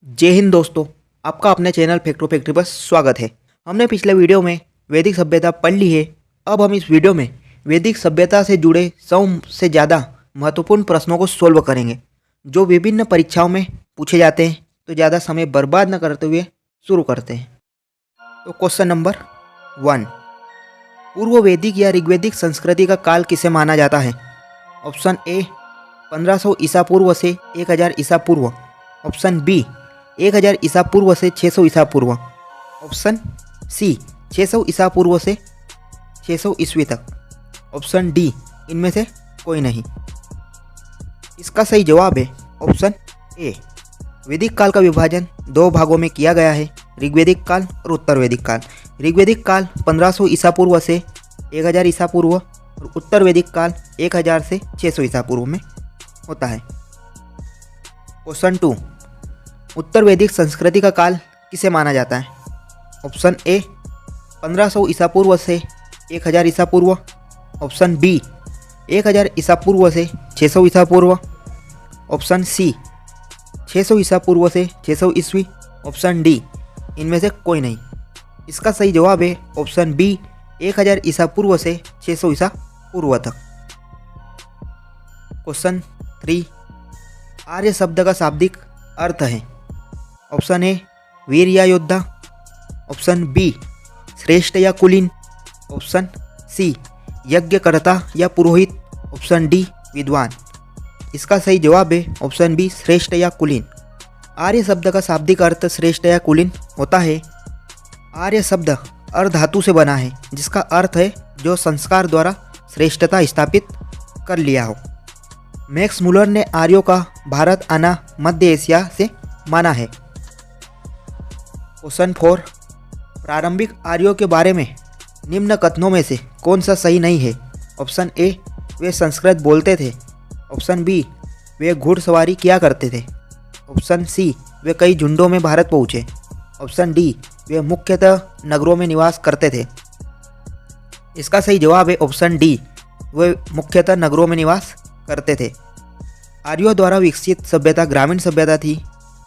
जय हिंद दोस्तों, आपका अपने चैनल फैक्टो फैक्ट्री पर स्वागत है। हमने पिछले वीडियो में वैदिक सभ्यता पढ़ ली है। अब हम इस वीडियो में वैदिक सभ्यता से जुड़े 100 से ज़्यादा महत्वपूर्ण प्रश्नों को सोल्व करेंगे, जो विभिन्न परीक्षाओं में पूछे जाते हैं। तो ज़्यादा समय बर्बाद न करते हुए शुरू करते हैं। तो क्वेश्चन नंबर 1, पूर्व वैदिक या ऋग्वैदिक संस्कृति का काल किसे माना जाता है? ऑप्शन ए 1500 ईसा पूर्व से 1000 ईसा पूर्व। ऑप्शन बी 1000 ईसा पूर्व से 600 ईसा पूर्व। ऑप्शन सी 600 ईसा पूर्व से 600 ईस्वी तक। ऑप्शन डी इनमें से कोई नहीं। इसका सही जवाब है ऑप्शन ए। वैदिक काल का विभाजन 2 भागों में किया गया है, ऋग्वैदिक काल और उत्तर वैदिक काल। ऋग्वैदिक काल 1500 ईसा पूर्व से 1000 ईसा पूर्व और उत्तर वैदिक काल 1000 से 600 ईसा पूर्व में होता है। क्वेश्चन 2, उत्तर वैदिक संस्कृति का काल किसे माना जाता है? ऑप्शन ए 1500 ईसा पूर्व से 1000 ईसा पूर्व। ऑप्शन बी 1000 ईसा पूर्व से 600 ईसा पूर्व। ऑप्शन सी 600 ईसा पूर्व से 600 ईस्वी। ऑप्शन डी इनमें से कोई नहीं। इसका सही जवाब है ऑप्शन बी 1000 ईसा पूर्व से 600 ईसा पूर्व तक। क्वेश्चन 3, आर्य शब्द का शाब्दिक अर्थ है? ऑप्शन ए वीर या योद्धा। ऑप्शन बी श्रेष्ठ या कुलीन। ऑप्शन सी यज्ञकर्ता या पुरोहित। ऑप्शन डी विद्वान। इसका सही जवाब है ऑप्शन बी श्रेष्ठ या कुलीन। आर्य शब्द का शाब्दिक अर्थ श्रेष्ठ या कुलीन होता है। आर्य शब्द अर्धातु से बना है, जिसका अर्थ है जो संस्कार द्वारा श्रेष्ठता स्थापित कर लिया हो। मैक्स मुलर ने आर्यों का भारत आना मध्य एशिया से माना है। क्वेश्चन 4, प्रारंभिक आर्यों के बारे में निम्न कथनों में से कौन सा सही नहीं है? ऑप्शन ए वे संस्कृत बोलते थे। ऑप्शन बी वे घुड़सवारी किया करते थे। ऑप्शन सी वे कई झुंडों में भारत पहुँचे। ऑप्शन डी वे मुख्यतः नगरों में निवास करते थे। इसका सही जवाब है ऑप्शन डी, वे मुख्यतः नगरों में निवास करते थे। आर्यों द्वारा विकसित सभ्यता ग्रामीण सभ्यता थी।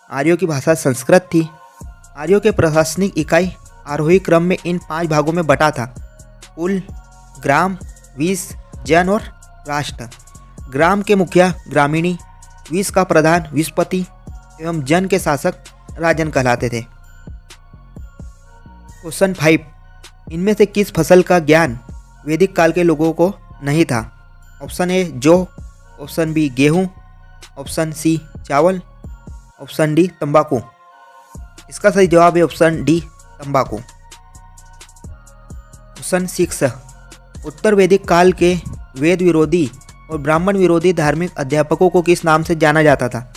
आर्यों की भाषा संस्कृत थी। आर्यों के प्रशासनिक इकाई आरोही क्रम में इन 5 भागों में बटा था: कुल, ग्राम, विष, जन और राष्ट्र। ग्राम के मुखिया ग्रामीणी, विष का प्रधान विषपति एवं जन के शासक राजन कहलाते थे। क्वेश्चन 5, इनमें से किस फसल का ज्ञान वैदिक काल के लोगों को नहीं था? ऑप्शन ए जौ। ऑप्शन बी गेहूँ। ऑप्शन सी चावल। ऑप्शन डी तंबाकू। इसका सही जवाब है ऑप्शन डी तंबाकू। क्वेश्चन 6, उत्तर वैदिक काल के वेद विरोधी और ब्राह्मण विरोधी धार्मिक अध्यापकों को किस नाम से जाना जाता था?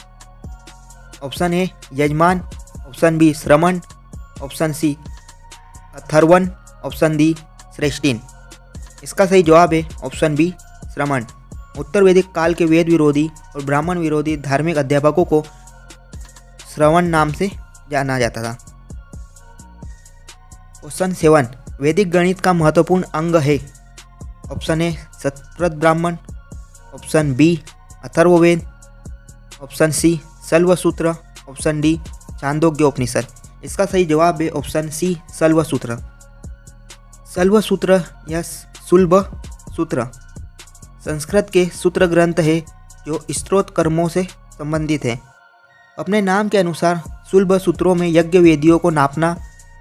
ऑप्शन ए यजमान। ऑप्शन बी श्रमण। ऑप्शन सी अथर्वन। ऑप्शन डी श्रेष्ठिन। इसका सही जवाब है ऑप्शन बी श्रमण। उत्तर वैदिक काल के वेद विरोधी और ब्राह्मण विरोधी धार्मिक अध्यापकों को श्रवण नाम से जाना जाता था। क्वेश्चन 7, वैदिक गणित का महत्वपूर्ण अंग है? Option A Shatapatha Brahmana. Option B Atharvaveda. Option C Shulvasutra. Option D Chandogya Upanishad. इसका सही जवाब है ऑप्शन सी शल्वसूत्र। शल्वसूत्र या शुल्ब सूत्र संस्कृत के सूत्र ग्रंथ है जो स्त्रोत कर्मों से संबंधित है। अपने नाम के अनुसार शुल्ब सूत्रों में यज्ञ वेदियों को नापना,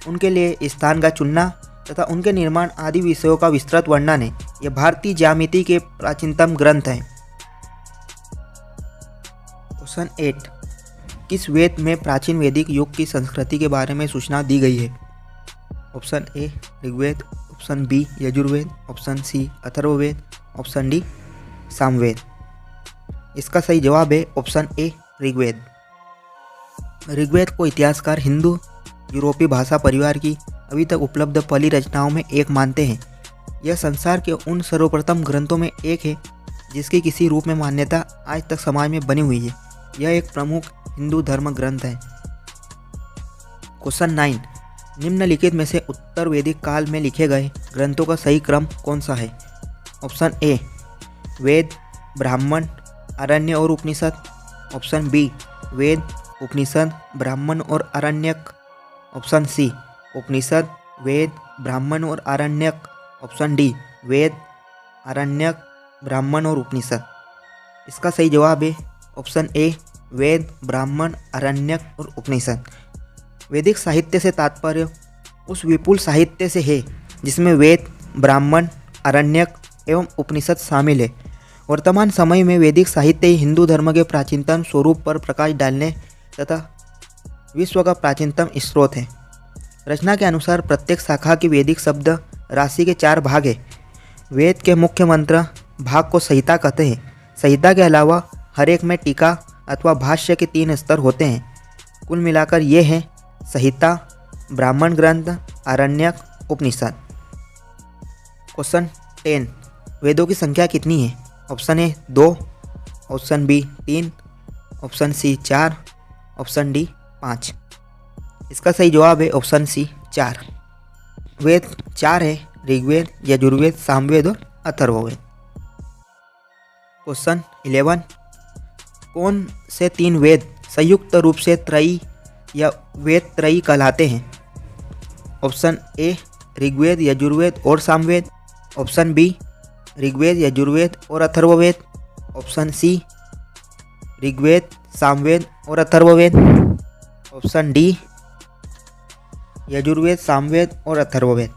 उनके लिए स्थान का चुनना तथा उनके निर्माण आदि विषयों का विस्तृत वर्णन है। यह भारतीय ज्यामिति के प्राचीनतम ग्रंथ हैं। क्वेश्चन 8, किस वेद में प्राचीन वैदिक युग की संस्कृति के बारे में सूचना दी गई है? Option A Rigveda. Option B Yajurveda. Option C Atharvaveda. Option D Samaveda. इसका सही जवाब है ऑप्शन ए ऋग्वेद। ऋग्वेद को इतिहासकार हिंदू यूरोपीय भाषा परिवार की अभी तक उपलब्ध पहली रचनाओं में एक मानते हैं। यह संसार के उन सर्वप्रथम ग्रंथों में एक है जिसकी किसी रूप में मान्यता आज तक समाज में बनी हुई है। यह एक प्रमुख हिंदू धर्म ग्रंथ है। क्वेश्चन 9, निम्नलिखित में से उत्तर वैदिक काल में लिखे गए ग्रंथों का सही क्रम कौन सा है? ऑप्शन ए वेद, ब्राह्मण, आरण्य और उपनिषद। ऑप्शन बी वेद, उपनिषद, ब्राह्मण और आरण्यक। ऑप्शन सी उपनिषद, वेद, ब्राह्मण और आरण्यक। ऑप्शन डी वेद, आरण्यक, ब्राह्मण और उपनिषद। इसका सही जवाब है ऑप्शन ए वेद, ब्राह्मण, आरण्यक और उपनिषद। वैदिक साहित्य से तात्पर्य उस विपुल साहित्य से है जिसमें वेद, ब्राह्मण, आरण्यक एवं उपनिषद शामिल है। वर्तमान समय में वैदिक साहित्य हिंदू धर्म के प्राचीनतम स्वरूप पर प्रकाश डालने तथा विश्व का प्राचीनतम स्रोत है। रचना के अनुसार प्रत्येक शाखा की वैदिक शब्द राशि के 4 भाग है। वेद के मुख्य मंत्र भाग को संहिता कहते हैं। संहिता के अलावा हर एक में टीका अथवा भाष्य के 3 स्तर होते हैं। कुल मिलाकर ये हैं संहिता, ब्राह्मण ग्रंथ, आरण्यक, उपनिषद। क्वेश्चन 10, वेदों की संख्या कितनी है? Option A 2, option B 3, option C 4, option D 5। इसका सही जवाब है ऑप्शन सी 4। वेद 4 है, ऋग्वेद, यजुर्वेद, सामवेद और अथर्ववेद। क्वेश्चन 11, कौन से 3 वेद संयुक्त रूप से त्रयी या वेद त्रयी कहलाते हैं? ऑप्शन ए ऋग्वेद, यजुर्वेद और सामवेद। ऑप्शन बी ऋग्वेद, यजुर्वेद और अथर्ववेद। ऑप्शन सी ऋग्वेद, सामवेद और अथर्ववेद। ऑप्शन डी यजुर्वेद, सामवेद और अथर्ववेद।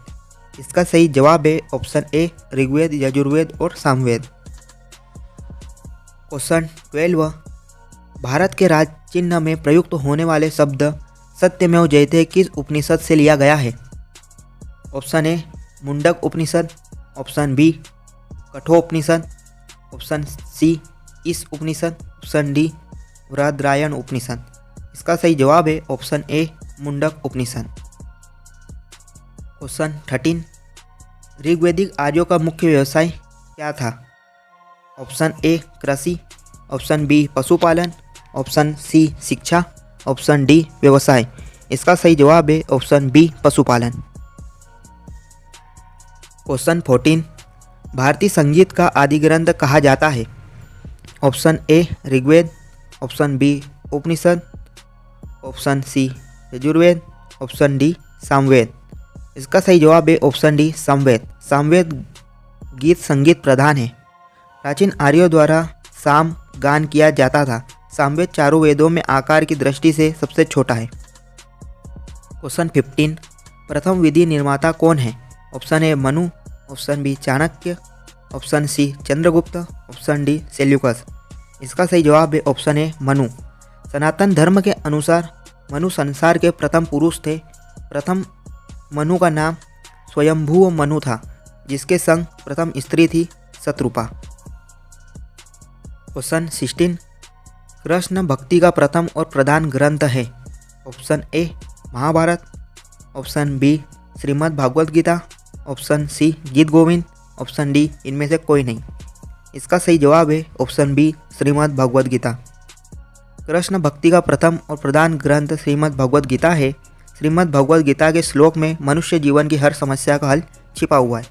इसका सही जवाब है ऑप्शन ए ऋग्वेद, यजुर्वेद और सामवेद। क्वेश्चन 12, भारत के राज चिन्ह में प्रयुक्त होने वाले शब्द सत्यमेव जयते किस उपनिषद से लिया गया है? Option A Mundaka Upanishad, option B Kathopanishad, option C इस उपनिषद, ऑप्शन डी बृहदारण्यक उपनिषद। इसका सही जवाब है option A Mundaka Upanishad. Question 13, ऋग्वैदिक आर्यों का मुख्य व्यवसाय क्या था? ऑप्शन ए कृषि, ऑप्शन बी पशुपालन, ऑप्शन सी शिक्षा, ऑप्शन डी व्यवसाय। इसका सही जवाब है ऑप्शन बी पशुपालन। क्वेश्चन 14, भारतीय संगीत का आदि ग्रंथ कहा जाता है? Option A Rigveda, option B Upanishad, option C Yajurveda, option D Samaveda. इसका सही जवाब है ऑप्शन डी सामवेद। सामवेद गीत संगीत प्रधान है। प्राचीन आर्यों द्वारा साम गान किया जाता था। सामवेद चारों वेदों में आकार की दृष्टि से सबसे छोटा है। क्वेश्चन 15, प्रथम विधि निर्माता कौन है? Option A Manu, option B Chanakya, option C Chandragupta, option D Seleucus. इसका सही जवाब है ऑप्शन ए मनु। सनातन धर्म के अनुसार मनु संसार के प्रथम पुरुष थे। प्रथम मनु का नाम स्वयंभू मनु था, जिसके संग प्रथम स्त्री थी शत्रुपा। क्वेश्चन 16, कृष्ण भक्ति का प्रथम और प्रधान ग्रंथ है? Option A Mahabharata, option B Shrimad Bhagavad Gita, option C Gita Govinda, option D इनमें से कोई नहीं। इसका सही जवाब है ऑप्शन बी श्रीमद् भागवत गीता। कृष्ण भक्ति का प्रथम और प्रधान ग्रंथ श्रीमद् भागवत गीता है। श्रीमद् भागवत गीता के श्लोक में मनुष्य जीवन की हर समस्या का हल छिपा हुआ है।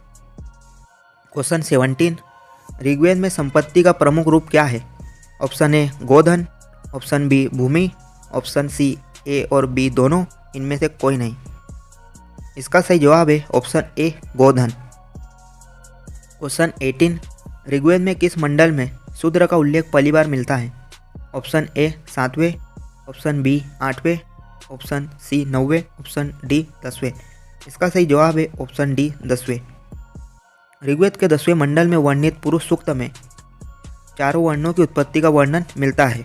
क्वेश्चन 17, ऋग्वेद में संपत्ति का प्रमुख रूप क्या है? ऑप्शन ए गोधन, ऑप्शन बी भूमि, ऑप्शन सी ए और बी दोनों, इनमें से कोई नहीं। इसका सही जवाब है ऑप्शन ए गोधन। क्वेश्चन 18, ऋग्वेद में किस मंडल में शूद्र का उल्लेख पहली बार मिलता है? ऑप्शन ए 7वें, ऑप्शन बी 8वें, ऑप्शन सी 9वें, ऑप्शन डी 10वें। इसका सही जवाब है ऑप्शन डी 10वें। ऋग्वेद के 10वें मंडल में वर्णित पुरुष सूक्त में चारों वर्णों की उत्पत्ति का वर्णन मिलता है।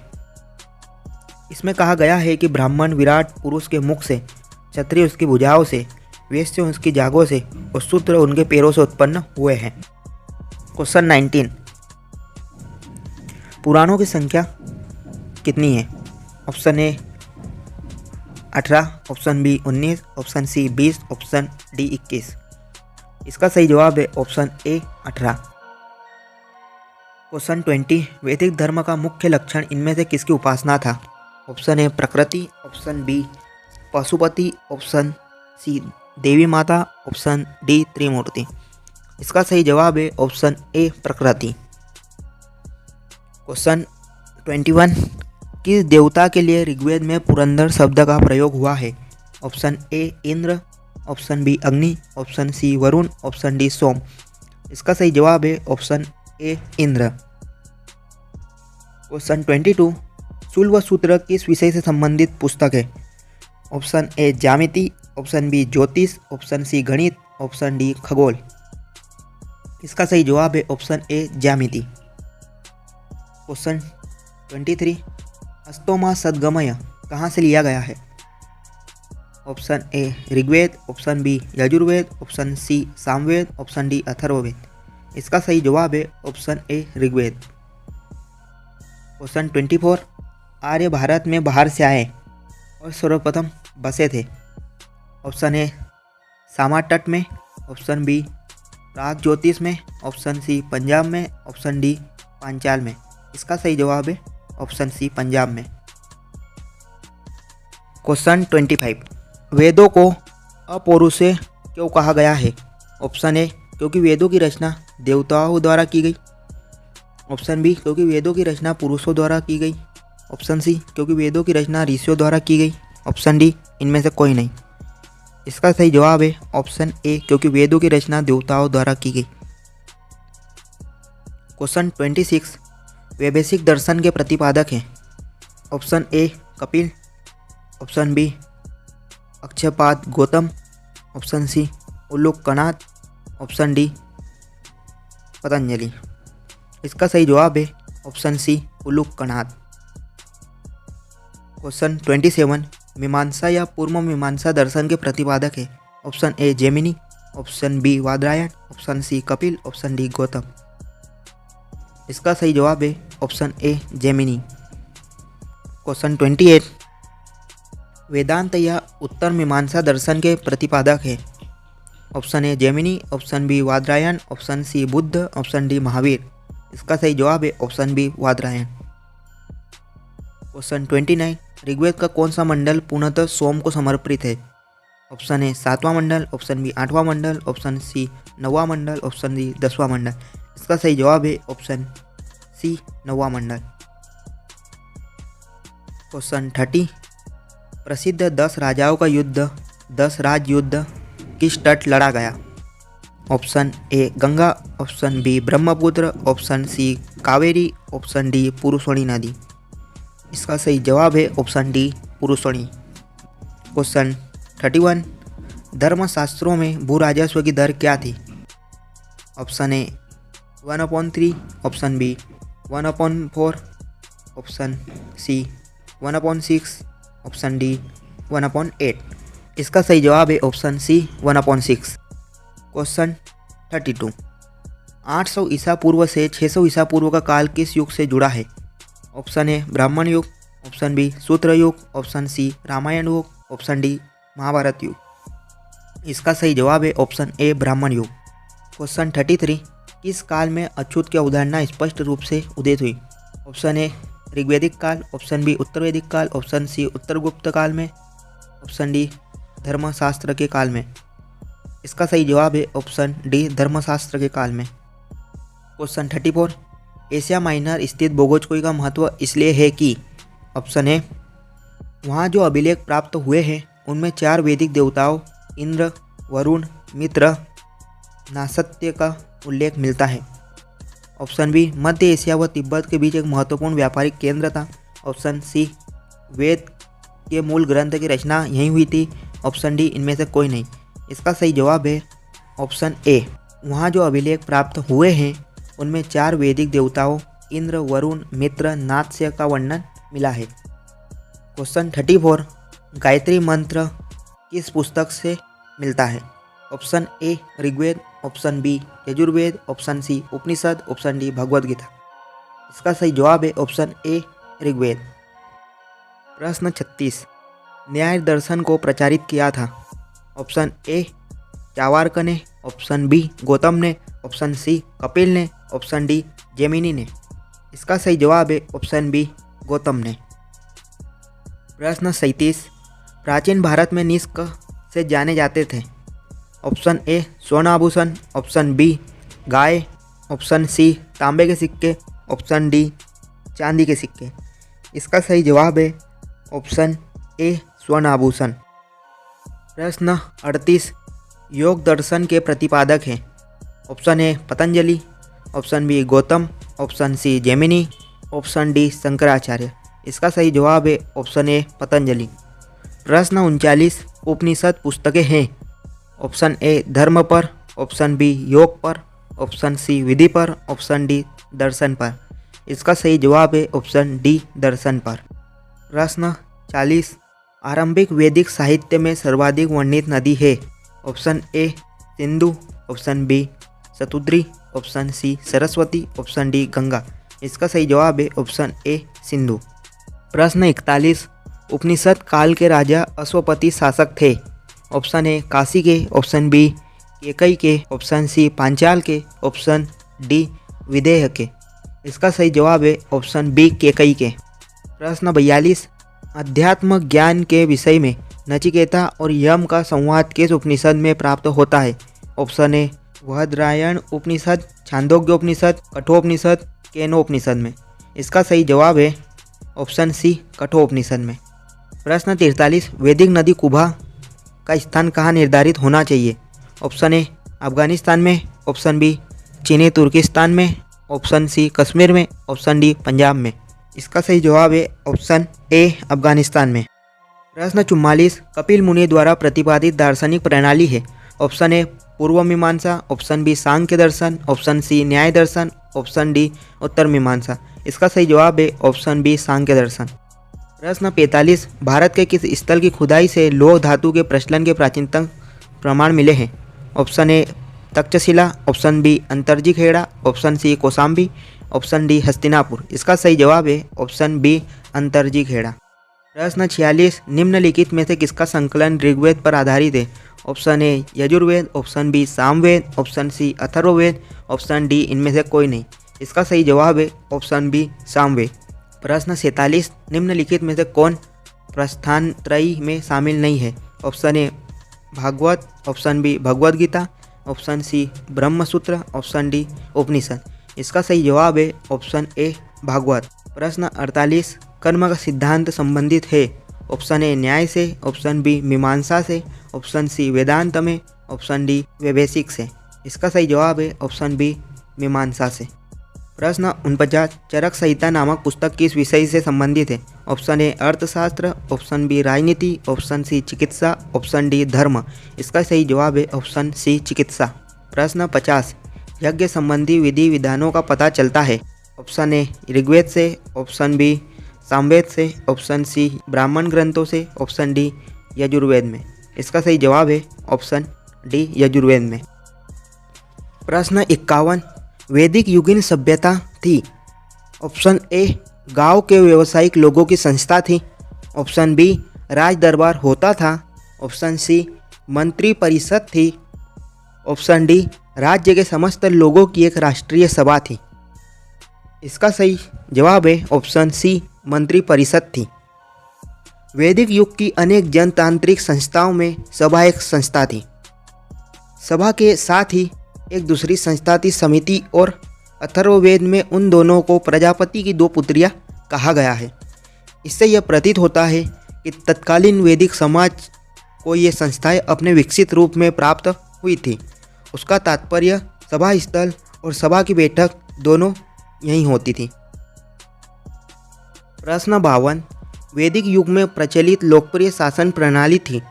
इसमें कहा गया है कि ब्राह्मण विराट पुरुष के मुख से, क्षत्रिय उसकी भुजाओं से, वैश्य उसकी जांघों से और शूद्र उनके पैरों से उत्पन्न हुए हैं। क्वेश्चन 19, पुराणों की संख्या कितनी है? Option A 18, option B 19, option C 20, option D 21। इसका सही जवाब है ऑप्शन ए 18। क्वेश्चन 20, वैदिक धर्म का मुख्य लक्षण इनमें से किसकी उपासना था? ऑप्शन ए प्रकृति, option B Pashupati, option C देवी माता, ऑप्शन डी त्रिमूर्ति। इसका सही जवाब है ऑप्शन ए प्रकृति। क्वेश्चन 21, किस देवता के लिए ऋग्वेद में पुरंदर शब्द का प्रयोग हुआ है? Option A Indra, option B Agni, option C Varuna, option D Soma. इसका सही जवाब है option A Indra. Question 22, Shulba Sutra किस विषय से संबंधित पुस्तक है? ऑप्शन ए ज्यामिति, ऑप्शन बी ज्योतिष, ऑप्शन सी गणित, ऑप्शन डी खगोल। इसका सही जवाब है ऑप्शन ए ज्यामिति। क्वेश्चन 23, अस्तोमा सद्गमय कहाँ से लिया गया है? Option A Rigveda, option B Yajurveda, option C Samaveda, option D Atharvaveda. इसका सही जवाब है ऑप्शन ए ऋग्वेद। क्वेश्चन 24, आर्य भारत में बाहर से आए और सर्वप्रथम बसे थे। ऑप्शन ए सामाटट में, ऑप्शन बी प्राग ज्योतिष में, ऑप्शन सी पंजाब में, ऑप्शन डी पांचाल में। इसका सही जवाब है ऑप्शन सी पंजाब में। क्वेश्चन 25, वेदों को अपौरुषेय क्यों कहा गया है? ऑप्शन ए क्योंकि वेदों की रचना देवताओं द्वारा की गई, ऑप्शन बी क्योंकि वेदों की रचना पुरुषों द्वारा की गई, ऑप्शन सी क्योंकि वेदों की रचना ऋषियों द्वारा की गई, ऑप्शन डी इनमें से कोई नहीं। इसका सही जवाब है ऑप्शन ए क्योंकि वेदों की रचना देवताओं द्वारा की गई। क्वेश्चन 26, वैशेषिक दर्शन के प्रतिपादक हैं। Option A Kapil, option B Akshayapada Gautam, option C Ulukanath, option D Patanjali. इसका सही जवाब है ऑप्शन सी उल्लूकनाथ। क्वेश्चन 27, मीमांसा या पूर्व मीमांसा दर्शन के प्रतिपादक है। Option A Jaimini, option B Vadarayana, option C Kapil, option D Gautam. इसका सही जवाब है option A Jaimini. Question 28, Vedanta या उत्तर मीमांसा दर्शन के प्रतिपादक है। Option A Jaimini, option B Vadarayana, option C Buddha, option D Mahavir. इसका सही जवाब है option B Vadarayana. Question 29, Rigveda का कौन सा मंडल पूर्णतः सोम को समर्पित है? ऑप्शन ए 7वां मंडल, ऑप्शन बी 8वां मंडल, ऑप्शन सी 9वां मंडल, ऑप्शन डी 10वां मंडल। इसका सही जवाब है ऑप्शन सी 9वां मंडल। क्वेश्चन 30, प्रसिद्ध 10 राजाओं का युद्ध 10 राज युद्ध किस तट लड़ा गया? Option A Ganga, option B Brahmaputra, option C Kaveri, option D Purushoni नदी। इसका सही जवाब है ऑप्शन डी पुरुषोणी। क्वेश्चन 31, धर्मशास्त्रों में भू राजस्व की दर क्या थी? Option A 1/3, option B 1/4, option C 1/6, option D 1/8। इसका सही जवाब है ऑप्शन सी 1/6। क्वेश्चन 32, 800 ईसा पूर्व से 600 ईसा पूर्व का काल किस युग से जुड़ा है? ऑप्शन ए ब्राह्मण युग, ऑप्शन बी सूत्र युग, ऑप्शन सी रामायण युग, ऑप्शन डी महाभारत युग। इसका सही जवाब है ऑप्शन ए ब्राह्मण युग। क्वेश्चन 33, किस काल में अछूत की अवधारणा स्पष्ट रूप से उदित हुई? ऑप्शन ए ऋग्वैदिक काल, ऑप्शन बी उत्तर वैदिक काल, ऑप्शन सी उत्तर गुप्त काल में, ऑप्शन डी धर्मशास्त्र के काल में। इसका सही जवाब है ऑप्शन डी धर्मशास्त्र के काल में। क्वेश्चन 34, एशिया माइनर स्थित बोगोचकोई का महत्व इसलिए है कि ऑप्शन ए वहाँ जो अभिलेख प्राप्त हुए हैं उनमें 4 वैदिक देवताओं इंद्र, वरुण, मित्र, नासत्य का उल्लेख मिलता है, ऑप्शन बी मध्य एशिया व तिब्बत के बीच एक महत्वपूर्ण व्यापारिक केंद्र था, ऑप्शन सी वेद के मूल ग्रंथ की रचना यहीं हुई थी, ऑप्शन डी इनमें से कोई नहीं। इसका सही जवाब है ऑप्शन ए वहाँ जो अभिलेख प्राप्त हुए हैं उनमें 4 वैदिक देवताओं इंद्र, वरुण, मित्र, नात्स्य का वर्णन मिला है। क्वेश्चन 34, गायत्री मंत्र किस पुस्तक से मिलता है? Option A Rigveda, option B Yajurveda, option C Upanishad, option D Bhagavad Gita. इसका सही जवाब है ऑप्शन ए ऋग्वेद। प्रश्न 36, न्याय दर्शन को प्रचारित किया था? ऑप्शन ए चावार्क ने, ऑप्शन बी गौतम ने, ऑप्शन सी कपिल ने, ऑप्शन डी जेमिनी ने। इसका सही जवाब है ऑप्शन बी गौतम ने। प्रश्न 37, प्राचीन भारत में निष्क से जाने जाते थे? ऑप्शन ए स्वर्ण आभूषण, ऑप्शन बी गाय, ऑप्शन सी तांबे के सिक्के, ऑप्शन डी चांदी के सिक्के। इसका सही जवाब है ऑप्शन ए स्वर्ण आभूषण। प्रश्न 38 योग दर्शन के प्रतिपादक हैं। Option A Patanjali, option B Gautam, option C Jaimini, option D Shankaracharya. इसका सही जवाब है ऑप्शन ए पतंजलि। प्रश्न 39 उपनिषद पुस्तकें हैं। ऑप्शन ए धर्म पर, ऑप्शन बी योग पर, ऑप्शन सी विधि पर, ऑप्शन डी दर्शन पर। इसका सही जवाब है ऑप्शन डी दर्शन पर। प्रश्न 40 आरंभिक वैदिक साहित्य में सर्वाधिक वर्णित नदी है। Option A Sindhu, option B Shatudri, option C Saraswati, option D Ganga. इसका सही जवाब है ऑप्शन ए सिंधु। प्रश्न 41 उपनिषद काल के राजा अश्वपति शासक थे। ऑप्शन ए काशी के, ऑप्शन बी केकई के, ऑप्शन सी पांचाल के, ऑप्शन डी विदेह के। इसका सही जवाब है ऑप्शन बी केकई के। प्रश्न 42 अध्यात्म ज्ञान के विषय में नचिकेता और यम का संवाद किस उपनिषद में प्राप्त होता है। ऑप्शन ए बृहदारण्यक उपनिषद, छांदोग्य उपनिषद, कठोपनिषद, केनोपनिषद में। इसका सही जवाब है ऑप्शन सी कठोपनिषद में। प्रश्न 43 वैदिक नदी कुबा का स्थान कहाँ निर्धारित होना चाहिए। ऑप्शन ए अफगानिस्तान में, ऑप्शन बी चीनी तुर्किस्तान में, ऑप्शन सी कश्मीर में, ऑप्शन डी पंजाब में। इसका सही जवाब है ऑप्शन ए अफगानिस्तान में। प्रश्न 44 कपिल मुनि द्वारा प्रतिपादित दार्शनिक प्रणाली है। ऑप्शन ए पूर्व मीमांसा, ऑप्शन बी सांख्य दर्शन, ऑप्शन सी न्याय दर्शन, ऑप्शन डी उत्तर मीमांसा। इसका सही जवाब है ऑप्शन बी सांख्य दर्शन। प्रश्न 45 भारत के किस स्थल की खुदाई से लौह धातु के प्रचलन के प्राचीनतम प्रमाण मिले हैं। Option A Takshashila, option B Antarji Khera, option C Kaushambi, option D Hastinapur. इसका सही जवाब है ऑप्शन बी अंतर्जी खेड़ा। प्रश्न 46 निम्नलिखित में से किसका संकलन ऋग्वेद पर आधारित है। Option A Yajurveda, option B Samaveda, option C Atharvaveda, option D इनमें से कोई नहीं। इसका सही जवाब है ऑप्शन बी सामवेद। प्रश्न 47 निम्नलिखित में से कौन प्रस्थानत्रयी में शामिल नहीं है। Option A Bhagavata, option B Bhagavad Gita, option C Brahmasutra, option D Upanishad. इसका सही जवाब है ऑप्शन ए भागवत। प्रश्न 48 कर्म का सिद्धांत संबंधित है। ऑप्शन ए न्याय से, ऑप्शन बी मीमांसा से, ऑप्शन सी वेदांत में, ऑप्शन डी वैशेषिक से। इसका सही जवाब है ऑप्शन बी मीमांसा से। प्रश्न 49 चरक संहिता नामक पुस्तक किस विषय से संबंधित है। ऑप्शन ए अर्थशास्त्र, ऑप्शन बी राजनीति, ऑप्शन सी चिकित्सा, ऑप्शन डी धर्म। इसका सही जवाब है ऑप्शन सी चिकित्सा। प्रश्न 50 यज्ञ संबंधी विधि विधानों का पता चलता है। ऑप्शन ए ऋग्वेद से, ऑप्शन बी सामवेद से, ऑप्शन सी ब्राह्मण ग्रंथों से, ऑप्शन डी यजुर्वेद में। इसका सही जवाब है ऑप्शन डी यजुर्वेद में। प्रश्न 51 वैदिक युगीन सभ्यता थी। ऑप्शन ए गांव के व्यावसायिक लोगों की संस्था थी, ऑप्शन बी राज दरबार होता था, ऑप्शन सी मंत्री परिषद थी, ऑप्शन डी राज्य के समस्त लोगों की एक राष्ट्रीय सभा थी। इसका सही जवाब है ऑप्शन सी मंत्री परिषद थी। वैदिक युग की अनेक जनतांत्रिक संस्थाओं में सभा एक संस्था थी। सभा के साथ ही एक दूसरी संस्था थी समिति, और अथर्ववेद में उन दोनों को प्रजापति की दो पुत्रियां कहा गया है। इससे यह प्रतीत होता है कि तत्कालीन वैदिक समाज को ये संस्थाएं अपने विकसित रूप में प्राप्त हुई थी। उसका तात्पर्य सभा स्थल और सभा की बैठक दोनों यहीं होती थी। प्रश्न 52 वैदिक युग में प्रचलित लोकप्रिय शासन प्रणाली थी।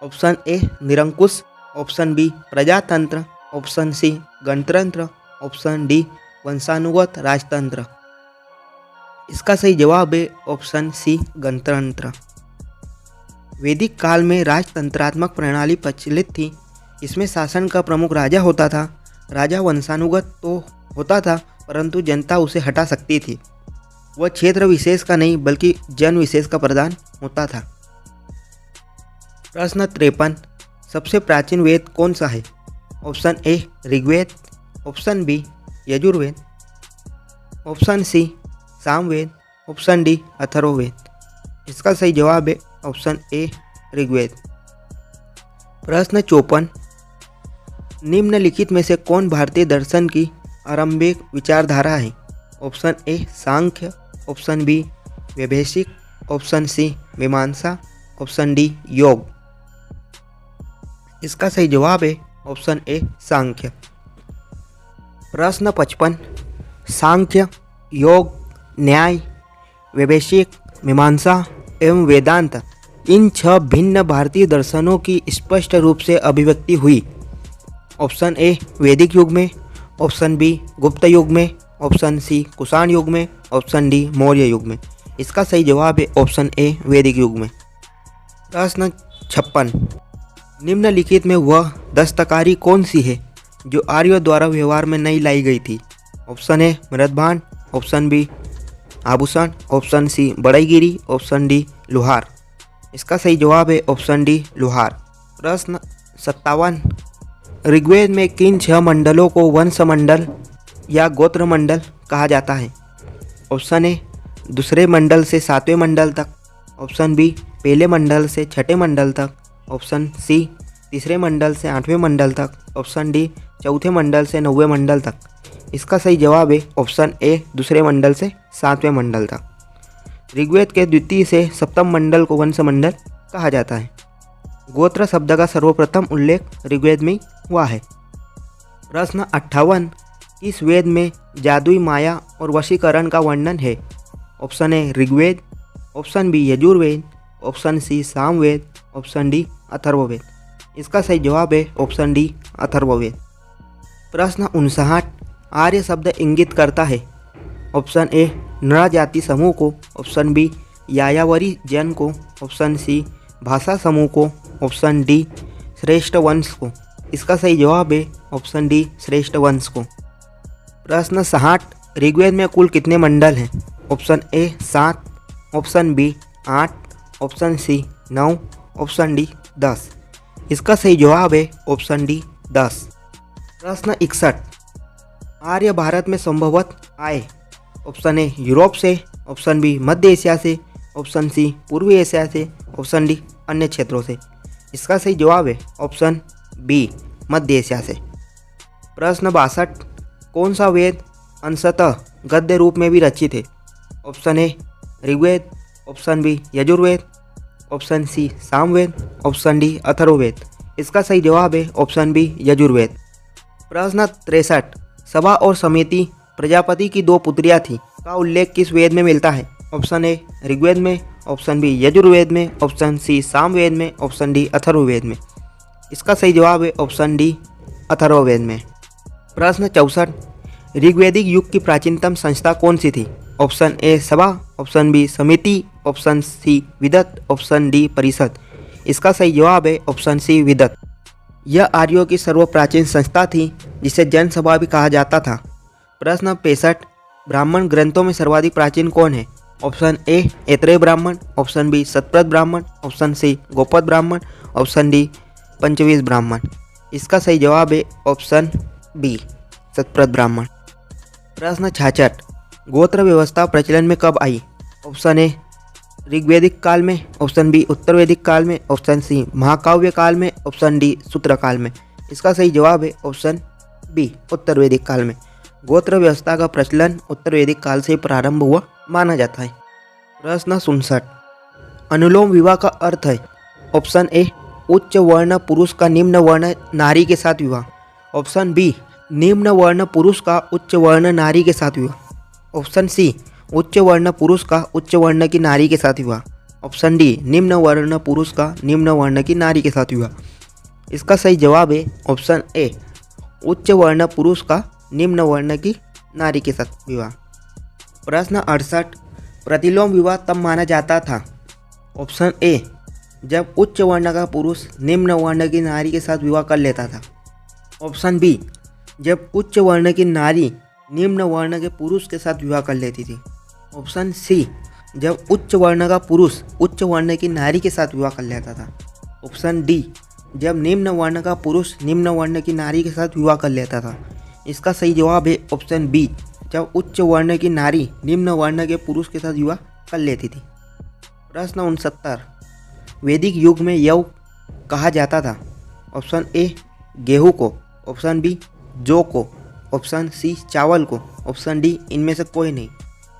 ऑप्शन ए निरंकुश, ऑप्शन बी प्रजातंत्र, ऑप्शन सी गणतंत्र, ऑप्शन डी वंशानुगत राजतंत्र। इसका सही जवाब है ऑप्शन सी गणतंत्र। वैदिक काल में राजतंत्रात्मक प्रणाली प्रचलित थी। इसमें शासन का प्रमुख राजा होता था। राजा वंशानुगत तो होता था, परंतु जनता उसे हटा सकती थी। वह क्षेत्र विशेष का नहीं बल्कि जन विशेष का प्रधान होता था। प्रश्न 53 सबसे प्राचीन वेद कौन सा है। Option A Rigveda, option B Yajurveda, option C Samaveda, option D Atharvaveda. इसका सही जवाब है ऑप्शन ए ऋग्वेद। प्रश्न 54 निम्नलिखित में से कौन भारतीय दर्शन की आरंभिक विचारधारा है। Option A Sankhya, option B Vaisheshika, option C Mimamsa, option D योग। इसका सही जवाब है ऑप्शन ए सांख्य। प्रश्न 55, सांख्य, योग, न्याय, वैशेषिक, मीमांसा एवं वेदांत इन 6 भिन्न भारतीय दर्शनों की स्पष्ट रूप से अभिव्यक्ति हुई। ऑप्शन ए वैदिक युग में, ऑप्शन बी गुप्त युग में, ऑप्शन सी कुषाण युग में, ऑप्शन डी मौर्य युग में। इसका सही जवाब है ऑप्शन ए वैदिक युग में। प्रश्न 56, निम्नलिखित में वह दस्तकारी कौन सी है जो आर्यों द्वारा व्यवहार में नहीं लाई गई थी? ऑप्शन ए मृदभांड, ऑप्शन बी आभूषण, ऑप्शन सी बढ़ईगिरी, ऑप्शन डी लोहार। इसका सही जवाब है ऑप्शन डी लोहार। प्रश्न 57, ऋग्वेद में किन 6 मंडलों को वंश मंडल या गोत्र मंडल कहा जाता है? ऑप्शन ए दूसरे मंडल से 7वें मंडल तक, ऑप्शन बी पहले मंडल से 6ठे मंडल तक, ऑप्शन सी तीसरे मंडल से 8वें मंडल तक, ऑप्शन डी चौथे मंडल से 9वें मंडल तक। इसका सही जवाब है ऑप्शन ए दूसरे मंडल से 7वें मंडल तक। ऋग्वेद के द्वितीय से सप्तम मंडल को वंश मंडल कहा जाता है। गोत्र शब्द का सर्वप्रथम उल्लेख ऋग्वेद में हुआ है। प्रश्न 58, किस वेद में जादुई माया और वशीकरण का वर्णन है? Option A Rigveda, option B Yajurveda, option C Samaveda, option D Atharvaveda. इसका सही जवाब है ऑप्शन डी अथर्ववेद। प्रश्न 59, आर्य शब्द इंगित करता है? ऑप्शन ए नर जाति समूह को, ऑप्शन बी यायावरी जन को, ऑप्शन सी भाषा समूह को, ऑप्शन डी श्रेष्ठ वंश को। इसका सही जवाब है ऑप्शन डी श्रेष्ठ वंश को। प्रश्न 60, ऋग्वेद में कुल कितने मंडल हैं? Option A 7, option B 8, option C 9, option D 10। इसका सही जवाब है ऑप्शन डी 10। प्रश्न 61, आर्य भारत में संभवतः आए? ऑप्शन ए यूरोप से, ऑप्शन बी मध्य एशिया से, ऑप्शन सी पूर्वी एशिया से, ऑप्शन डी अन्य क्षेत्रों से। इसका सही जवाब है ऑप्शन बी मध्य एशिया से। प्रश्न 62, कौन सा वेद अंशतः गद्य रूप में भी रचित है? Option A Rigveda, option B Yajurveda, option C Samaveda, option D Atharvaveda. इसका सही जवाब है ऑप्शन बी यजुर्वेद। प्रश्न 63, सभा और समिति प्रजापति की 2 पुत्रियां थीं का उल्लेख किस वेद में मिलता है? ऑप्शन ए ऋग्वेद में, ऑप्शन बी यजुर्वेद में, ऑप्शन सी सामवेद में, ऑप्शन डी अथर्ववेद में। इसका सही जवाब है ऑप्शन डी अथर्ववेद में। प्रश्न 64, ऋग्वैदिक युग की प्राचीनतम संस्था कौन सी थी? ऑप्शन ए सभा, ऑप्शन बी समिति, ऑप्शन सी विदत, ऑप्शन डी परिषद। इसका सही जवाब है ऑप्शन सी विदत। यह आर्यों की सर्वप्राचीन संस्था थी जिसे जनसभा भी कहा जाता था। प्रश्न 65, ब्राह्मण ग्रंथों में सर्वाधिक प्राचीन कौन है? ऑप्शन ए ऐत्रेय ब्राह्मण, option B Shatapatha Brahmana, option C Gopad ब्राह्मण, ऑप्शन डी पंचवीस ब्राह्मण। इसका सही जवाब है ऑप्शन बी शतपथ ब्राह्मण। प्रश्न 66, गोत्र व्यवस्था प्रचलन में कब आई? ऑप्शन ए ऋग्वैदिक काल में, ऑप्शन बी उत्तर वैदिक काल में, ऑप्शन सी महाकाव्य काल में, ऑप्शन डी सूत्र काल में। इसका सही जवाब है ऑप्शन बी उत्तर वैदिक काल में। गोत्र व्यवस्था का प्रचलन उत्तर वैदिक काल से प्रारंभ हुआ माना जाता है। प्रश्न 67, अनुलोम विवाह का अर्थ है? ऑप्शन ए उच्च वर्ण पुरुष का निम्न वर्ण नारी के साथ विवाह, ऑप्शन बी निम्न वर्ण पुरुष का उच्च वर्ण नारी के साथ विवाह, ऑप्शन सी उच्च वर्ण पुरुष का उच्च वर्ण की नारी के साथ विवाह, ऑप्शन डी निम्न वर्ण पुरुष का निम्न वर्ण की नारी के साथ विवाह। इसका सही जवाब है ऑप्शन ए उच्च वर्ण पुरुष का निम्न वर्ण की नारी के साथ विवाह। प्रश्न 68, प्रतिलोम विवाह तब माना जाता था? ऑप्शन ए जब उच्च वर्ण का पुरुष निम्न वर्ण की नारी के साथ विवाह कर लेता था, ऑप्शन बी जब उच्च वर्ण की नारी निम्न वर्ण के पुरुष के साथ विवाह कर लेती थी, ऑप्शन सी जब उच्च वर्ण का पुरुष उच्च वर्ण की नारी के साथ विवाह कर लेता था, ऑप्शन डी जब निम्न वर्ण का पुरुष निम्न वर्ण की नारी के साथ विवाह कर लेता था। इसका सही जवाब है ऑप्शन बी जब उच्च वर्ण की नारी निम्न वर्ण के पुरुष के साथ विवाह कर लेती थी। प्रश्न 69, वैदिक युग में यव कहा जाता था? ऑप्शन ए गेहूँ को, ऑप्शन बी जौ को, ऑप्शन सी चावल को, ऑप्शन डी इनमें से कोई नहीं।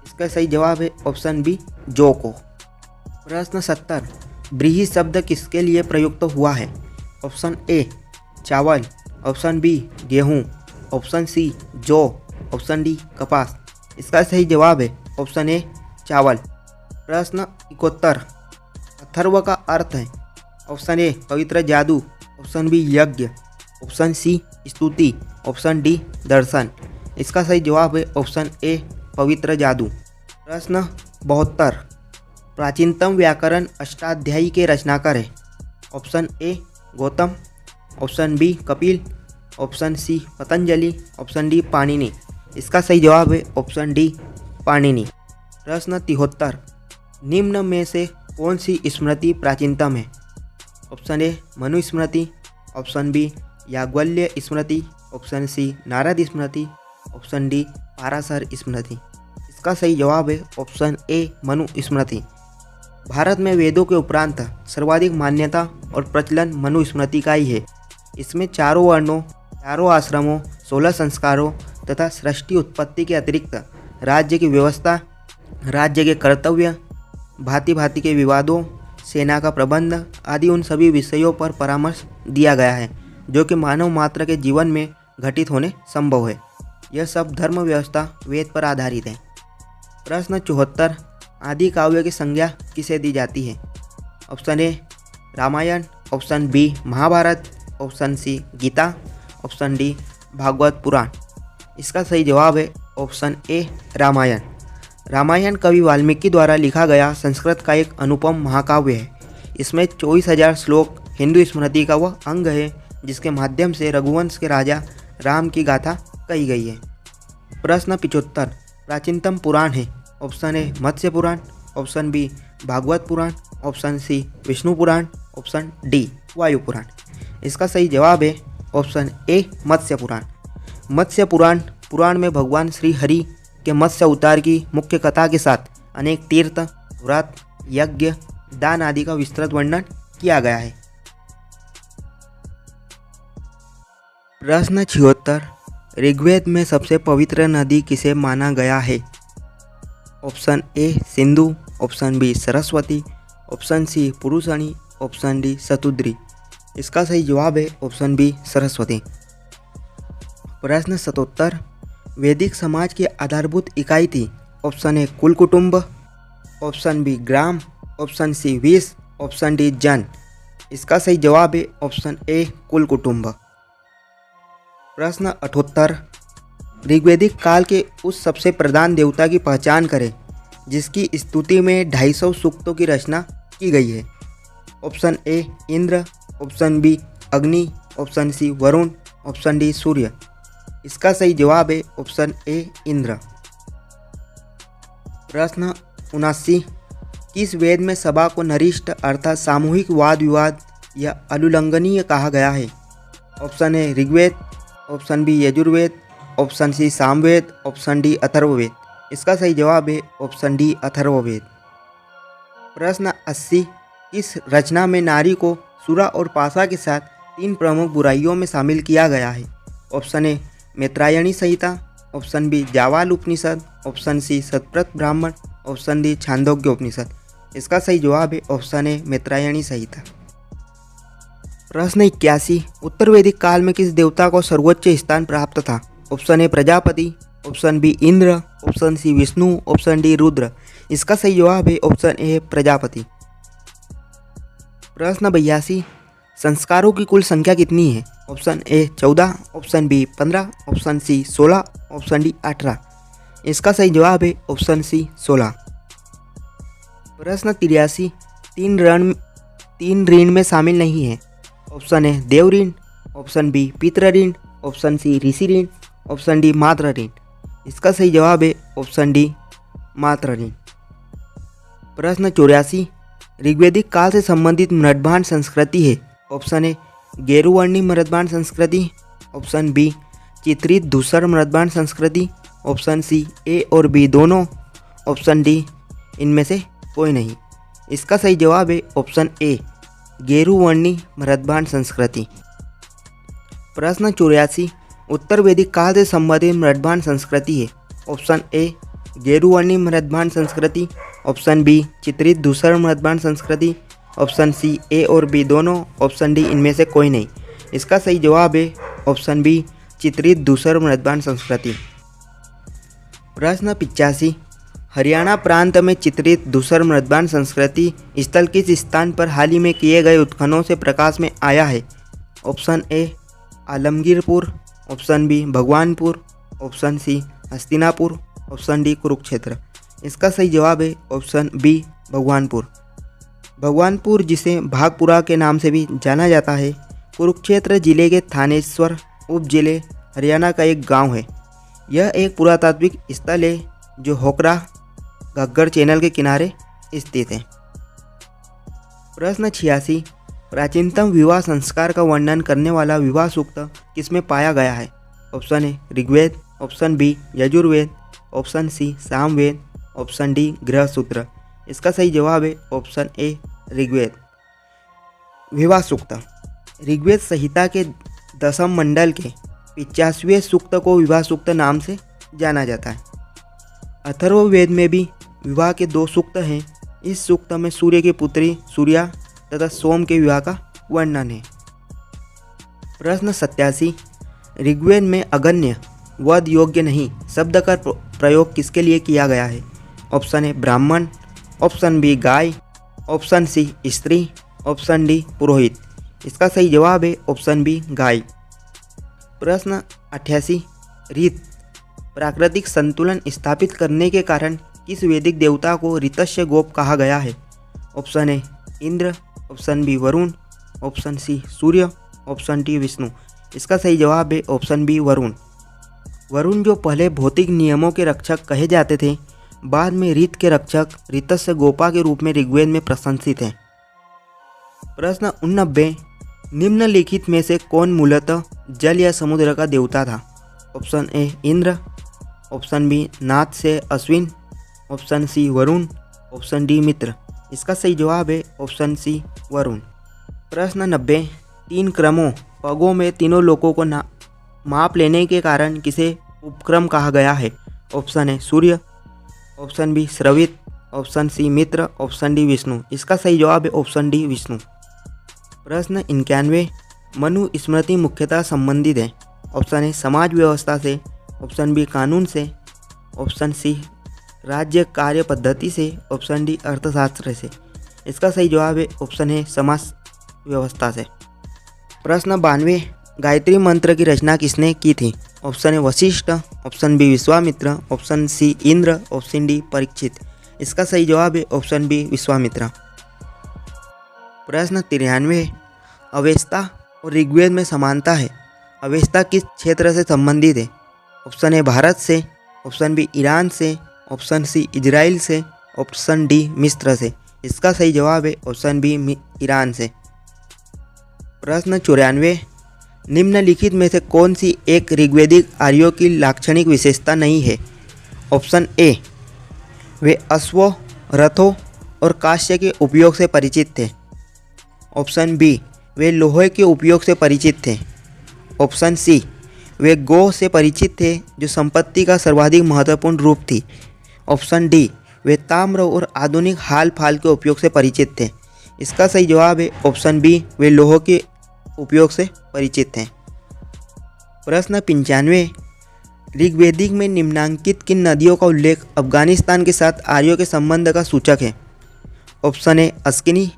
इसका सही जवाब है ऑप्शन बी जौ को। प्रश्न 70 व्रीहि शब्द किसके लिए प्रयुक्त हुआ है? ऑप्शन ए चावल, ऑप्शन बी गेहूँ, ऑप्शन सी जौ, ऑप्शन डी कपास। इसका सही जवाब है ऑप्शन ए चावल। प्रश्न 71 अथर्व का अर्थ है? ऑप्शन ए पवित्र जादू, ऑप्शन बी यज्ञ, ऑप्शन सी स्तुति, ऑप्शन डी दर्शन। इसका सही जवाब है ऑप्शन ए पवित्र जादू। प्रश्न 72 प्राचीनतम व्याकरण अष्टाध्यायी के रचनाकार है? Option A Gautam, option B Kapil, option C Patanjali, option D Panini. इसका सही जवाब है ऑप्शन डी पाणिनि। प्रश्न 73 निम्न में से कौन सी स्मृति प्राचीनतम है? Option A Manusmriti, option B Yajnavalkya Smriti, option C Narada Smriti, option D Parashara Smriti. इसका सही जवाब है ऑप्शन ए मनुस्मृति। भारत में वेदों के उपरांत सर्वाधिक मान्यता और प्रचलन मनुस्मृति का ही है। इसमें चारों वर्णों, चारों आश्रमों, 16 संस्कारों तथा सृष्टि उत्पत्ति के अतिरिक्त राज्य की व्यवस्था, राज्य के कर्तव्य, भांति भांति के विवादों, सेना का प्रबंध आदि उन सभी विषयों पर परामर्श दिया गया है जो कि मानव मात्र के जीवन में घटित होने संभव है। यह सब धर्म व्यवस्था वेद पर आधारित है। प्रश्न 74 आदि काव्य की संज्ञा किसे दी जाती है? Option A Ramayana, option B Mahabharata, option C Gita, option D Bhagavata Purana. इसका सही जवाब है ऑप्शन ए रामायण। रामायण कवि वाल्मीकि द्वारा लिखा गया संस्कृत का एक अनुपम महाकाव्य है। इसमें 24,000 श्लोक हिंदू स्मृति का वह अंग है जिसके माध्यम से रघुवंश के राजा राम की गाथा कही गई है। प्रश्न 75 प्राचीनतम पुराण है? Option A Matsya Purana, option B Bhagavata Purana, option C Vishnu Purana, option D Vayu Purana. इसका सही जवाब है ऑप्शन ए मत्स्य पुराण। मत्स्य पुराण में भगवान श्री हरि के मत्स्य अवतार की मुख्य कथा के साथ अनेक तीर्थ, व्रत, यज्ञ, दान आदि का विस्तृत वर्णन किया गया है। प्रश्न 76 ऋग्वेद में सबसे पवित्र नदी किसे माना गया है? Option A Sindhu, option B Saraswati, option C Purushni, option D Shatudri. इसका सही जवाब है ऑप्शन बी सरस्वती। प्रश्न 77 वैदिक समाज की आधारभूत इकाई थी? ऑप्शन ए कुल कुटुंब, ऑप्शन बी ग्राम, ऑप्शन सी विष, ऑप्शन डी जन। इसका सही जवाब है ऑप्शन ए कुल कुटुंब। प्रश्न 78 ऋग्वैदिक काल के उस सबसे प्रधान देवता की पहचान करें जिसकी स्तुति में 250 सूक्तों की रचना की गई है। Option A Indra, option B Agni, option C Varuna, option D Surya. इसका सही जवाब है ऑप्शन ए इंद्र। प्रश्न 79 किस वेद में सभा को नरिष्ठ अर्थात सामूहिक वाद विवाद या अनुल्लंघनीय कहा गया है? Option A Rigveda, option B Yajurveda, option C Samaveda, option D Atharvaveda. इसका सही जवाब है ऑप्शन डी अथर्ववेद। प्रश्न 80 किस रचना में नारी को सुरा और पाशा के साथ 3 प्रमुख बुराइयों में शामिल किया गया है? Option A Maitrayani Samhita, option B Javala Upanishad, option C Satapatha Brahmana, option D Chandogya Upanishad. इसका सही जवाब है ऑप्शन ए मैत्रायणी संहिता। प्रश्न 81 उत्तर वैदिक काल में किस देवता को सर्वोच्च स्थान प्राप्त था? Option A Prajapati, option B Indra, option C Vishnu, option D Rudra. इसका सही जवाब है ऑप्शन ए प्रजापति। प्रश्न 82 संस्कारों की कुल संख्या कितनी है? Option A 14, option B 15, option C 16, option D 18। इसका सही जवाब है ऑप्शन सी 16। प्रश्न 83 तीन ऋण में शामिल नहीं है। ऑप्शन ए देव ऋण, ऑप्शन बी पितृ ऋण, ऑप्शन सी ऋषि ऋण, ऑप्शन डी मातृ ऋण। इसका सही जवाब है ऑप्शन डी मातृ ऋण। प्रश्न 84 ऋग्वैदिक काल से संबंधित मृदभांड संस्कृति है? ऑप्शन ए गेरुवर्णी मृदभांड संस्कृति, ऑप्शन बी चित्रित धूसर मृदभांड संस्कृति, ऑप्शन सी ए और बी दोनों, ऑप्शन डी इनमें से कोई नहीं। इसका सही जवाब है ऑप्शन ए गेरुवर्णी मृदभांड संस्कृति। प्रश्न 84 उत्तर वैदिक काल से संबंधित मृदभांड संस्कृति है? ऑप्शन ए गेरुवर्णी मृदभांड संस्कृति, ऑप्शन बी चित्रित धूसर मृदभांड संस्कृति, ऑप्शन सी ए और बी दोनों, ऑप्शन डी इनमें से कोई नहीं। इसका सही जवाब है ऑप्शन बी चित्रित धूसर मृदभांड संस्कृति। प्रश्न 85, हरियाणा प्रांत में चित्रित धूसर मृदभांड संस्कृति स्थल किस स्थान पर हाल ही में किए गए उत्खननों से प्रकाश में आया है? Option A Alamgirpur, option B Bhagwanpur, option C Hastinapur, option D Kurukshetra. इसका सही जवाब है ऑप्शन बी भगवानपुर। भगवानपुर, जिसे भागपुरा के नाम से भी जाना जाता है, कुरुक्षेत्र जिले के थानेश्वर उप जिले हरियाणा का एक गांव है। यह एक पुरातात्विक स्थल है जो होकरा घग्गर चैनल के किनारे स्थित है। प्रश्न 86, प्राचीनतम विवाह संस्कार का वर्णन करने वाला विवाह सूक्त किसमें पाया गया है? Option A Rigveda, option B Yajurveda, option C Samaveda, option D Grihyasutra. इसका सही जवाब है ऑप्शन ए ऋग्वेद। विवाह सूक्त ऋग्वेद संहिता के दशम मंडल के 85वें सूक्त को विवाह सूक्त नाम से जाना जाता है। अथर्ववेद में भी विवाह के 2 सूक्त हैं। इस सूक्त में सूर्य की पुत्री सूर्या तथा सोम के विवाह का वर्णन है। प्रश्न 87, ऋग्वेद में अगन्य वध योग्य नहीं शब्द का प्रयोग किसके लिए किया गया है? ऑप्शन ए ब्राह्मण, ऑप्शन बी गाय, ऑप्शन सी स्त्री, ऑप्शन डी पुरोहित। इसका सही जवाब है ऑप्शन बी गाय। प्रश्न 88, ऋत प्राकृतिक संतुलन स्थापित करने के कारण किस वैदिक देवता को ऋतस्य गोप कहा गया है? Option A Indra, option B Varuna, option C Surya, option D Vishnu. इसका सही जवाब है ऑप्शन बी वरुण। वरुण, जो पहले भौतिक नियमों के रक्षक कहे जाते थे, बाद में ऋत के रक्षक ऋतस्य गोपा के रूप में ऋग्वेद में प्रशंसित हैं। प्रश्न 89, निम्नलिखित में से कौन मूलतः जल या समुद्र का देवता था? Option A Indra, option B नाथ से Ashwin, option C Varuna, option D Mitra. इसका सही जवाब है ऑप्शन सी वरुण। प्रश्न 90, 3 क्रमों पगों में तीनों लोकों को माप लेने के कारण किसे उपक्रम कहा गया है? Option A Surya, option B श्रवित, option C Mitra, option D Vishnu. इसका सही जवाब है ऑप्शन डी विष्णु। प्रश्न 91, मनु स्मृति मुख्यतः संबंधित है। ऑप्शन ए समाज व्यवस्था से, ऑप्शन बी कानून से, ऑप्शन सी राज्य कार्य पद्धति से, ऑप्शन डी अर्थशास्त्र से। इसका सही जवाब है ऑप्शन ए समाज व्यवस्था से। प्रश्न 92, गायत्री मंत्र की रचना किसने की थी? Option A Vashishtha, option B Vishwamitra, option C Indra, option D Parikshit. इसका सही जवाब है ऑप्शन बी विश्वामित्र। प्रश्न 93, अवेस्ता और ऋग्वेद में समानता है। अवेस्ता किस क्षेत्र से संबंधित है? ऑप्शन ए भारत से, ऑप्शन बी ईरान से, ऑप्शन सी इजराइल से, ऑप्शन डी मिस्र से। इसका सही जवाब है ऑप्शन बी ईरान से। प्रश्न 94, निम्नलिखित में से कौन सी एक ऋग्वेदिक आर्यों की लाक्षणिक विशेषता नहीं है? ऑप्शन ए वे अश्वों, रथों और कांस्य के उपयोग से परिचित थे, ऑप्शन बी वे लोहे के उपयोग से परिचित थे, ऑप्शन सी वे गौ से परिचित थे जो संपत्ति का सर्वाधिक महत्वपूर्ण रूप थी, ऑप्शन डी वे ताम्र और आधुनिक हाल फाल के उपयोग से परिचित थे। इसका सही जवाब है ऑप्शन बी वे लोहे के उपयोग से परिचित हैं। प्रश्न 95, ऋग्वेदिक में निम्नांकित किन नदियों का उल्लेख अफगानिस्तान के साथ आर्यों के संबंध का सूचक है? Option A Askini,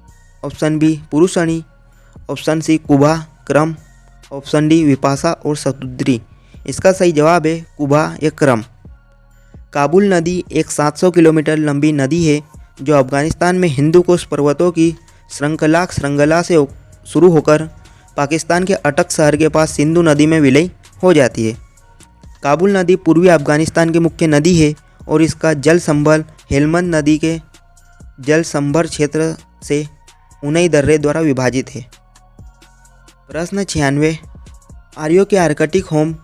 option B Purushni, option C Kubha, Krumu, option D Vipasha और सतुद्री। इसका सही जवाब है कुबा या क्रम। काबुल नदी एक 700 किलोमीटर लंबी नदी है जो अफगानिस्तान में हिंदू कुश पर्वतों की श्रृंखला से शुरू होकर पाकिस्तान के अटक शहर के पास सिंधु नदी में विलय हो जाती है। काबुल नदी पूर्वी अफगानिस्तान की मुख्य नदी है और इसका जल संभल हेलमंद नदी के जल संभर क्षेत्र से उनई दर्रे द्वारा विभाजित है। प्रश्न 96, आर्यों के आर्कटिक होम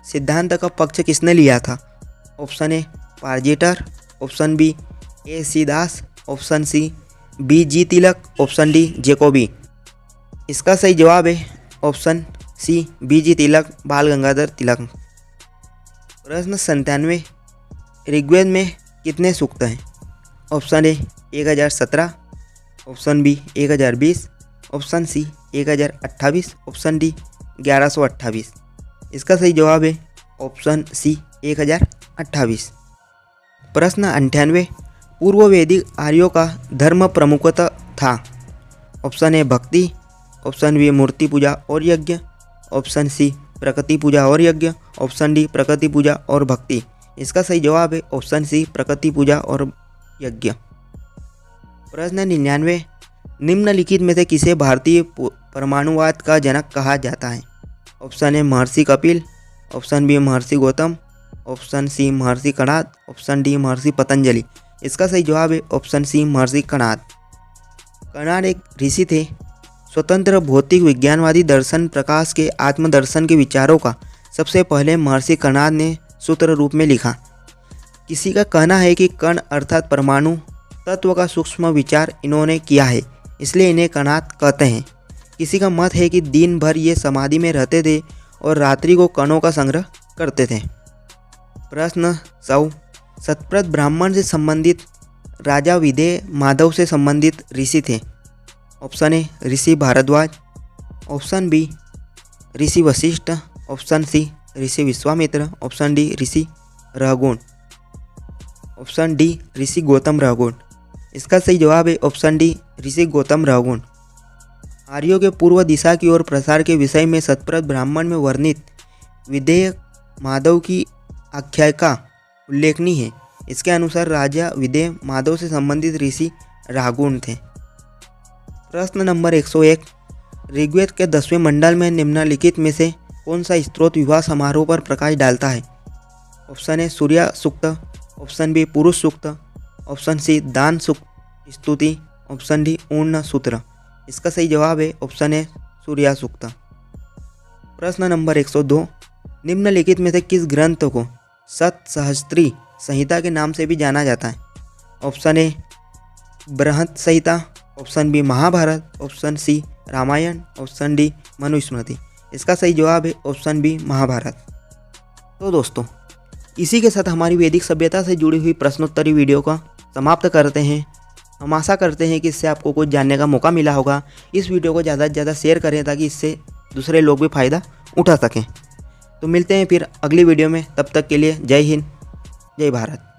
सिद्धांत का पक्ष किसने लिया था? Option A Pargiter, option B A C Das, option C B G Tilak, option D Jacobi. इसका सही जवाब है ऑप्शन सी बी जी तिलक, बाल गंगाधर तिलक। प्रश्न 97, ऋग्वेद में कितने सूक्त हैं? Option A 1017, option B 1020, option C 1028, option D 1128। इसका सही जवाब है ऑप्शन सी 1028। प्रश्न 98, पूर्व वैदिक आर्यों का धर्म प्रमुखतः था। ऑप्शन ए भक्ति, ऑप्शन बी मूर्ति पूजा और यज्ञ, ऑप्शन सी प्रकृति पूजा और यज्ञ, ऑप्शन डी प्रकृति पूजा और भक्ति। इसका सही जवाब है ऑप्शन सी प्रकृति पूजा और यज्ञ। प्रश्न 99, निम्नलिखित में से किसे भारतीय परमाणुवाद का जनक कहा जाता है? ऑप्शन ए महर्षि कपिल, ऑप्शन बी महर्षि गौतम, ऑप्शन सी महर्षि कणाद, ऑप्शन डी महर्षि पतंजलि। इसका सही जवाब है ऑप्शन सी महर्षि कणाद। कणाद एक ऋषि थे। स्वतंत्र भौतिक विज्ञानवादी दर्शन प्रकाश के आत्मदर्शन के विचारों का सबसे पहले महर्षि कणाद ने सूत्र रूप में लिखा। किसी का कहना है कि कण अर्थात परमाणु तत्व का सूक्ष्म विचार इन्होंने किया है, इसलिए इन्हें कणाद कहते हैं। किसी का मत है कि दिन भर ये समाधि में रहते थे और रात्रि को कणों का संग्रह करते थे। प्रश्न 100, सतप्रथ ब्राह्मण से संबंधित राजा विदेह माधव से संबंधित ऋषि थे। Option A Rishi Bharadwaj, option B Rishi Vashishtha, option C Rishi Vishwamitra, option D Rishi Rahugun, option D Rishi Gautam Rahugun. इसका सही जवाब है ऑप्शन डी ऋषि गौतम रहगुण। आर्यों के पूर्व दिशा की ओर प्रसार के विषय में सतप्रथ ब्राह्मण में वर्णित विदेह माधव की आख्यायिका उल्लेखनीय है। इसके अनुसार राजा विदेह माधव से संबंधित ऋषि रहगुण थे। प्रश्न नंबर 101, ऋग्वेद के 10वें मंडल में निम्नलिखित में से कौन सा स्त्रोत विवाह समारोह पर प्रकाश डालता है? Option A Surya Sukta, option B Purusha Sukta, option C दान सूक्त स्तुति, ऑप्शन डी ऊर्ण सूत्र। इसका सही जवाब है ऑप्शन ए सूर्य सूक्त। प्रश्न नंबर 102, निम्नलिखित में से किस ग्रंथ को सतसहस्त्री संहिता के नाम से भी जाना जाता है? Option A Brihat Samhita, option B Mahabharata, option C Ramayana, option D Manusmriti. इसका सही जवाब है ऑप्शन बी महाभारत। तो दोस्तों, इसी के साथ हमारी वैदिक सभ्यता से जुड़ी हुई प्रश्नोत्तरी वीडियो का समाप्त करते हैं। हम आशा करते हैं कि इससे आपको कुछ जानने का मौका मिला होगा। इस वीडियो को ज़्यादा से ज़्यादा शेयर करें ताकि इससे दूसरे लोग भी फ़ायदा उठा सकें। तो मिलते हैं फिर अगली वीडियो में, तब तक के लिए जय हिंद, जय भारत।